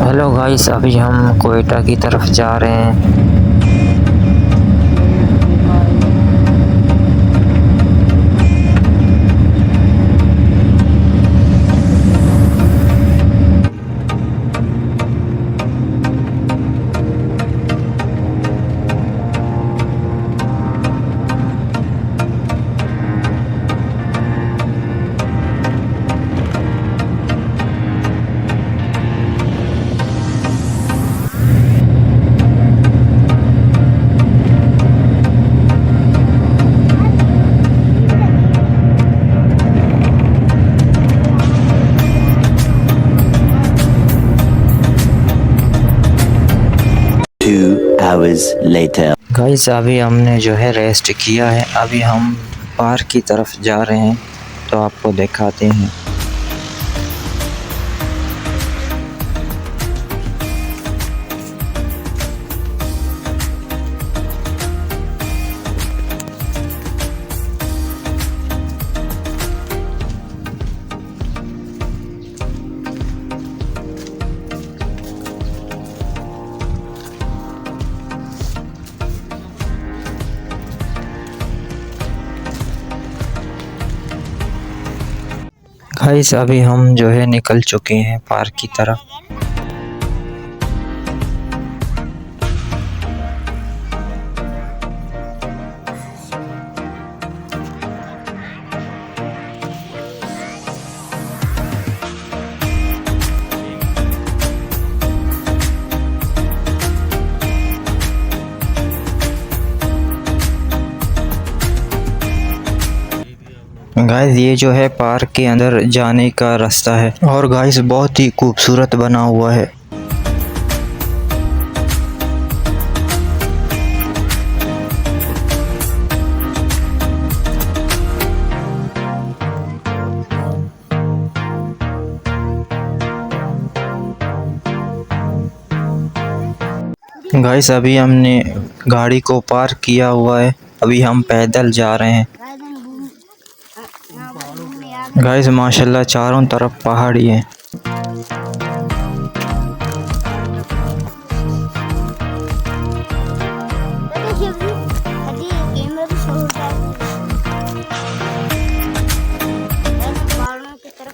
Hello guys, अभी हम कोयटा की तरफ जा रहे हैं। Later. गाइस, अभी हमने जो है रेस्ट किया है। अभी हम पार्क की तरफ जा रहे हैं, तो आपको दिखाते हैं। गाइस, अभी हम जो है निकल चुके हैं पार्क की तरफ। गाइस, ये जो है पार्क के अंदर जाने का रास्ता है और गाइस बहुत ही खूबसूरत बना हुआ है। गाइस, अभी हमने गाड़ी को पार्क किया हुआ है। अभी हम पैदल जा रहे हैं। गाइस, माशाल्लाह चारों तरफ पहाड़ी है।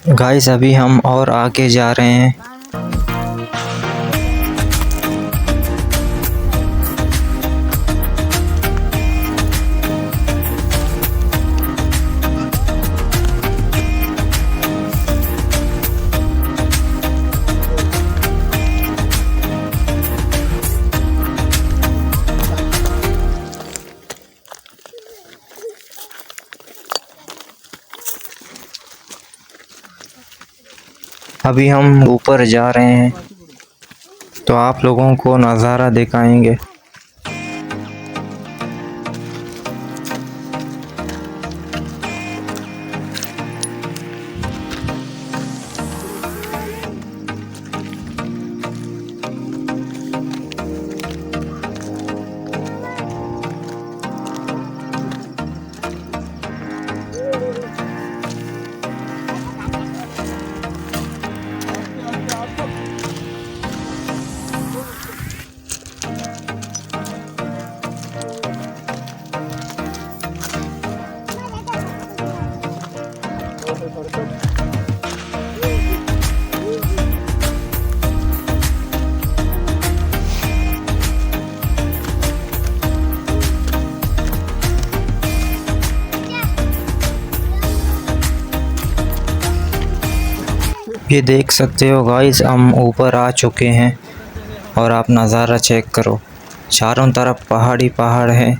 गाइस, अभी हम और आगे जा रहे हैं। अभी हम ऊपर जा रहे हैं, तो आप लोगों को नज़ारा दिखाएंगे। ये देख सकते हो गाइस, हम ऊपर आ चुके हैं और आप नज़ारा चेक करो। चारों तरफ पहाड़ी पहाड़ है।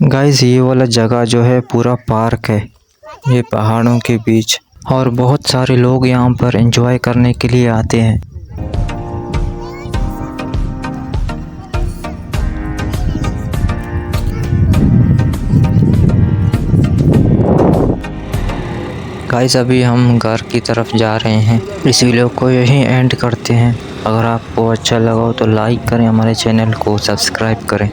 गाइस, ये वाला जगह जो है पूरा पार्क है, ये पहाड़ों के बीच, और बहुत सारे लोग यहाँ पर एंजॉय करने के लिए आते हैं। गाइस अभी हम घर की तरफ जा रहे हैं। इस वीडियो को यहीं एंड करते हैं। अगर आपको अच्छा लगा हो तो लाइक करें, हमारे चैनल को सब्सक्राइब करें।